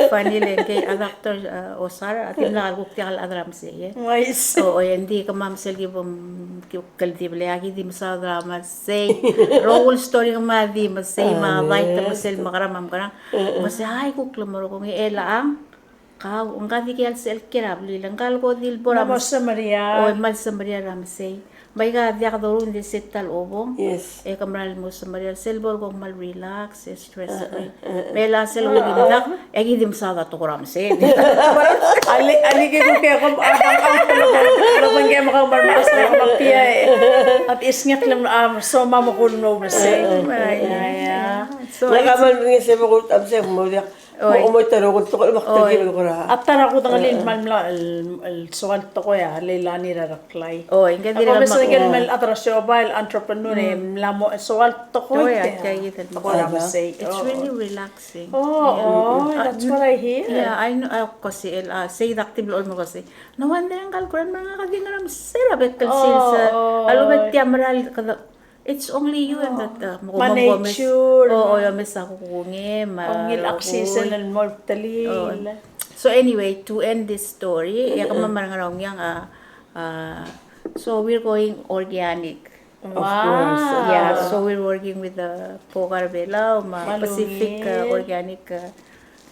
funny lang kay actor Osar at yung nakagukti kal adram siya.
Nice.
Hindi ka mam sa libang kaltib lagi di sa drama say role story ng madi masay mabait ta masel makaramam ka na. Masay ay kuklamaro kung ela ang ang kadi kaya sa elkirabli lang ko dil bora
Namos sa Maria.
mal sa Maria Ramsey may ka dia ka doon di sital obong
Yes.
kamral mo sa Maria selbol kong mal relax stress free may la sel mo gindak gidim sa to ko Ramsey
Ali ko kaya kung ang kaya makamarmas na magpiya at isngak lang so mamukuno ba say.
so
Nakaman rin sa mga kulit absay mo dia. Mo taro ko to ko maktagi ko ra.
At tara ko tangalin malmla el sugal to ko ya leila ni raraklay.
ingka di
Ako
lang
bisa naging mal atrasyo ba el entrepreneur lamo sugal to ko
yeah,
ya.
kaya
Ako na say.
it's really relaxing.
That's what I hear.
Yeah, I know kasi say active mo kasi. No wonder ang kalkulan mga kadingaram sila bekal sa alubet tiamral kada. It's only you and that
Manature.
yung mesa ko kungi,
Ang aksisan ng mortally.
So anyway, to end this story, yakamarang yang so we're going organic.
course.
Yeah, so we're working with the Pokar Belao, Pacific Organic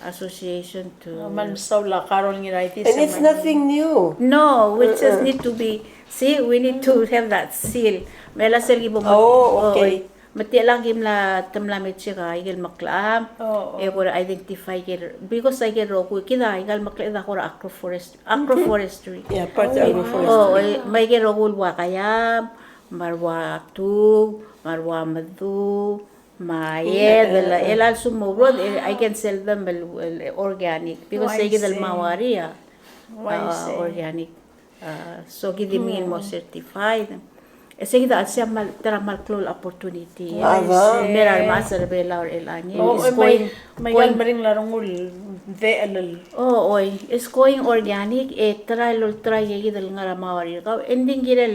Association to
Mansaula karon United.
And it's nothing new.
No, we just need to be we need to have that seal. Mela sel gibo
okay.
Mati lang gimla tamlamit siya ka igil maklam. Ko identify gir because I get roku kida igal makla ko agroforestry.
Yeah, part of agroforestry.
May gir roku wa kaya marwa tu, marwa madu, maye elal sumurod I can sell them organic because they get al mawaria organic. So gidimin mo certified. Sige da siya mal close opportunity. Meron mas rebela or elani.
May galmaring larongul de alal.
It's going organic try gidal ngara mawari ka ending gidal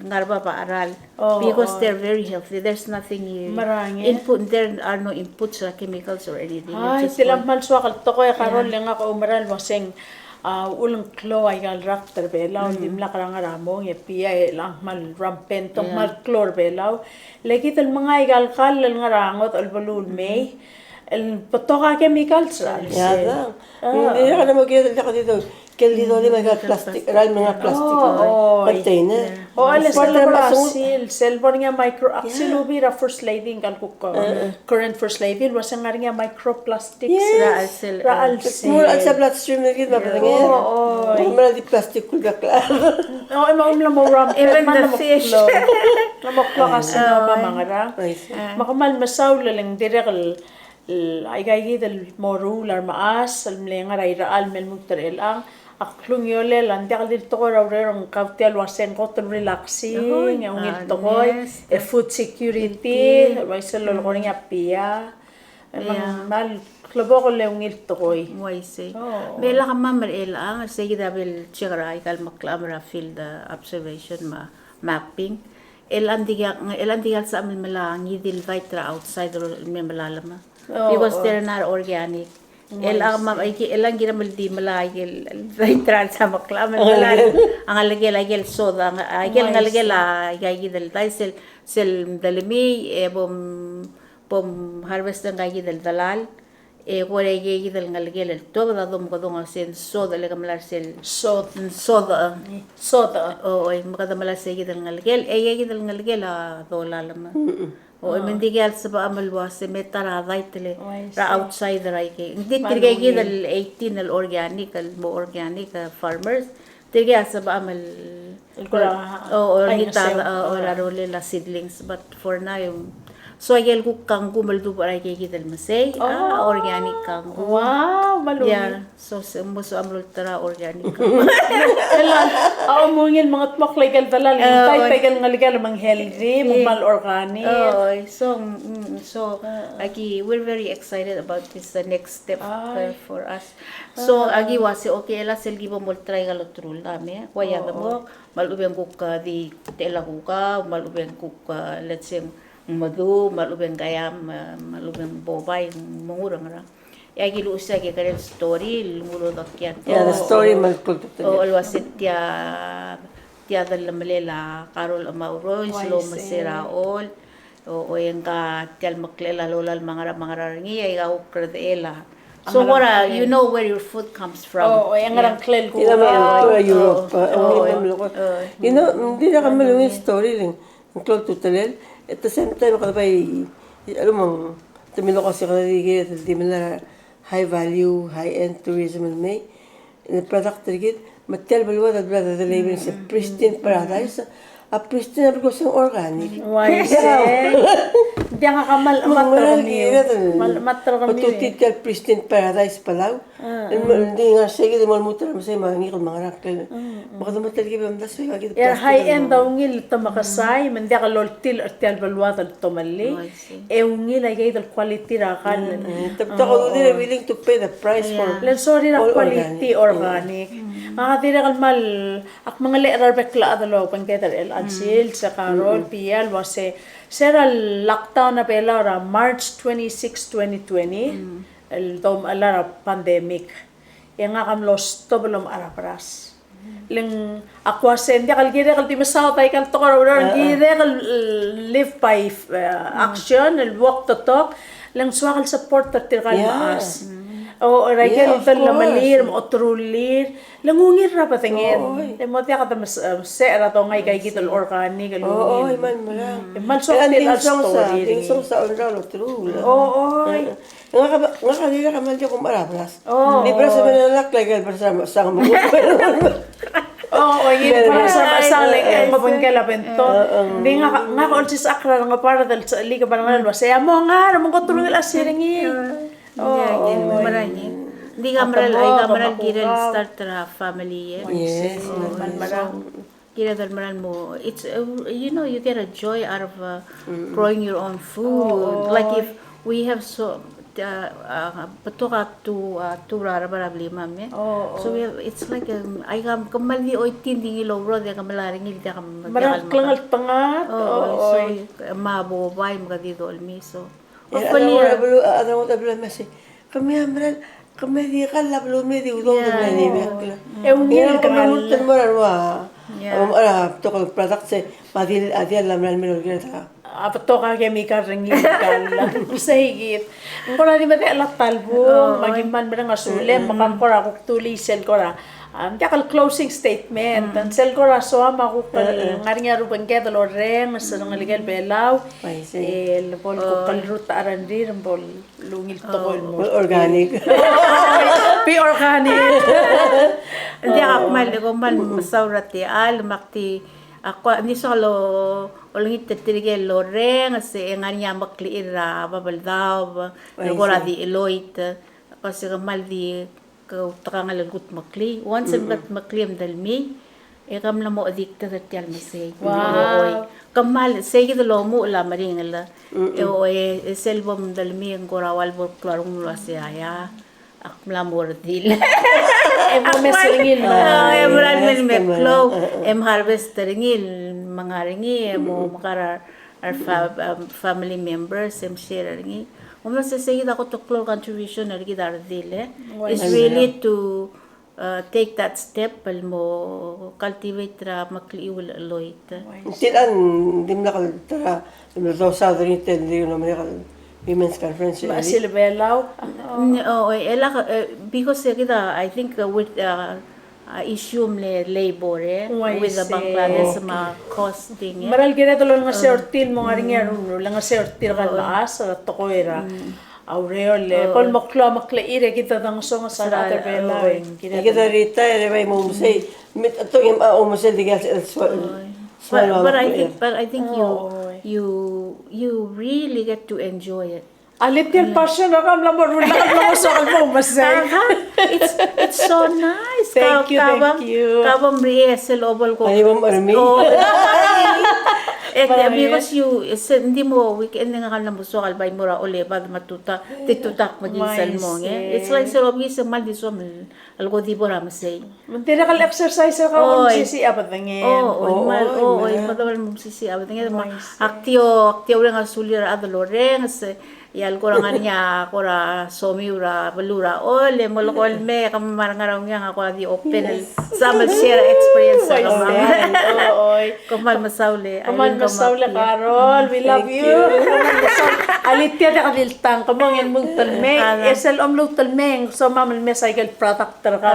ngarba pa aral because they're very healthy. There's nothing input there are no inputs chemicals or anything.
Ay sila mal swakal to ko karon lang ako umaral waseng ulang klo ay gal rak terbelaw dimla karang ramong pia lang mal rampentong mal klor belaw lagi tal mga igal kal ngarangot albalul may el patoka chemicals
Yeah. Hindi ka na mag-iadal ka dito. Kaya dito di mga plastic, mga plastic container.
Alas na silver nga microaxil ubira first lady kal ko current first lady was nga nga microplastics raal
Mura sa bloodstream na kita ba nga? Mura di plastic kul gakla.
Maumla mo ram
Even the fish.
Namoklo kasi na mamangara. Makamal masaw lang direkal ay gayid moru lar maas almlenga raal mel mukter ang aklung yole landi kal dito ko rawrong kautel wasen ko to relaxing ang ito ko food security may selo ko nga pia mal klobo ko leung iltokoy.
Waisi.
Oo.
Bela ka mamar ang sige dabil chigara ikal maklamra field observation mapping. Elandigal sa amin malang idil vitra outside malalama. Because they're not organic. Elang gira maldi malagil vitra sa maklam malal ang alagel soda agel ngalagel gagidal sel dalimi bom harvest ng gagidal dalal wala gagidal ngalagel todo dum kadong sen soda lega malar sel soda o makadamalar sa gagidal ngalagel gagidal ngalagel dolalama o mendigal sa ba amalwa se metara daitele ra outside raike hindi tirgay gidal 18 al organic al mo organic farmers tirgay sa ba amal o kita o laro la seedlings but for now yung so agel ko kanggu maldu para kay gidal masay organic kanggu
Wow, malumi.
yeah so muso amrul tara organic
Kailan, mungil mga tmaklay kal dalal, tay kal ngaligal mang healthy, mal organic.
So agi we're very excited about this the next step for us. So agi wasi okay la selgi mo try galotrul dami. Waya mo malubeng kuk di tela kuka, malubeng kuk let's say madu, malubeng gayam, malubeng bobay mangurang ra. Agi lu usa agi kare story mulo dakyan.
Yeah, the story malkulto.
Alwasit tia dal malela Carol Amauro slow masiraol o yung ka tial maklela lolal mga rangi ay ga ukradela. So what you know where your food comes from.
Yung ngarang klel ko.
Ila may Europe. You know, hindi na kami yung story lang. Ang klot tutalel. At the same time, kada pa alam mo, tumilo kasi kada di man high value, high end tourism may. The product rigid, material balwa da brada da label sa pristine paradise. A pristine na because ng organic.
Why say? Hindi nga kamal matro kami.
Patutit ka pristine paradise palaw. Hindi nga sige di mo mutra mo say mangi ko mga rakkel. Baka naman talaga ba das way agad.
High end daw ngil tamakasay, mandi ka loltil artial balwa tal tomali. Ngil ay gay dal quality ra kan.
Tapos ako din willing to pay the price for.
Sorry na quality organic. Mga tira kalmal ak mga leerar bekla adalo pangketar el alsil sa Carol Pial wase seral lockdown na pela ra March 26, 2020 el dom alara pandemic yang akam los to belum arapras ling akwa sendi kal gire kal timasaw tay kal to kar gire kal live by action el walk the talk lang swakal support tir kal maas ragel dal malir mo otrulir langungir ra patingin mo tiya ka mas sera to ngay kay gitol organic
Oo, man mo lang.
mal so til story
Ting song sa onralo true. Nga kanila ka man diyo kung maraplas. Di ba sa manalak legal para sa mo.
Yun para sa like mabungkala bento. Di nga ko sis akra nga para dal sa liga para nga saya mo nga mo ko tulong asiring
Hindi ka maral giral start ra family.
Yes.
Kira dal maral mo. It's you know you get a joy out of growing your own food. Like if we have so patuka to rarabli mame. So we have, it's like ay kam kamali o tindi lo bro de kamalaring hindi ka
maral klangal pangat.
So mabobay mga dito almiso.
Hopefully, ano mo tabla masi. Kami amral kami di ka lablo me di udong na ni bekla.
Ungil
kami mutan mo rawa. To ko product se madil adial lamran me logeta.
Apato ka chemical ringi kala. Sa higit. Ang kora di mati alat talbo, magimman mo nga sule, makakora kuk tulisel kora. Kaya closing statement. Ang sel kora so ako ngari nga rupang kaya talo ren, sa nga legal belaw. Bol ko kalruta arandir, bol lungil tokol mo.
Organic.
Be organic.
Hindi ako mal masawrati al makti ako ni solo olingit titigel loreng kasi nganya makliira babaldaw gora di eloit kasi mal di ko takangal gut makli once but makli am dalmi kam la mo addicted at yan masay kamal segi de lo mu la maring la o selbom dal mi ngorawal bor klarung la se aya ak mlamor dil
Em mo meslingil no.
em ran men me flow em harvest ringil mangaringi mo makara our family members em share ringi umna se segi da ko to klor contribution ringi dar dile is really to take that step pal mo cultivate ra makliul loit
Tilan, dim na kal tara, dim na daw sa rin tel di no man kal women's conference.
Silbelaw.
oh ela because kita I think with issue le labor with the Bangladesh ma costing
Maral gina tolo nga seortil mo nga rin yan, nga seortil ka laas, toko era. Aureole, kol makla ire kita tang so nga sa bela.
Kita rita, ere bay mo musay, mit ato yung umusay di gas
but I think you really get to enjoy it.
Alit yung passion na kam lamor mo lang sa kalmo masay.
It's so nice.
Thank you.
Kabam rehearsal obol ko.
Ay, ma'am, army.
Because hindi mo weekend nga kan mo so albay mo ra uli bag matuta titutak magisal mo it's like sa lobby sa mal di so algo di bora masay.
Mentira kal exercise ka mo sisi apat ngin.
Madawal mo sisi apat ngin aktio nga sulir adolore yal ko nga niya ko ra somiura balura ole molokol me kam marangaraw nga ako di open sama share experience sa
Oy.
Kamal Masaule.
Carol, we love you. Alit yan na kabiltang. Kamang yan mong talmeng. Esel om talmeng. So mamal may cycle product ka.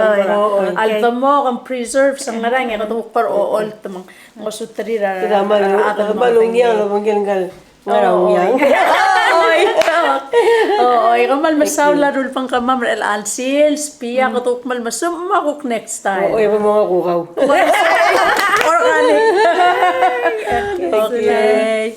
Alta mo, kang preserve sa ngarang. Katumok par ool. Tamang mga sutarira.
Kita malung yang, labang gal ngaraw yang.
Oy, kamal Masaula rul pang kamam el alsil, spia katukmal masum makuk next time.
Oy, mga kukaw.
Organic. Okay.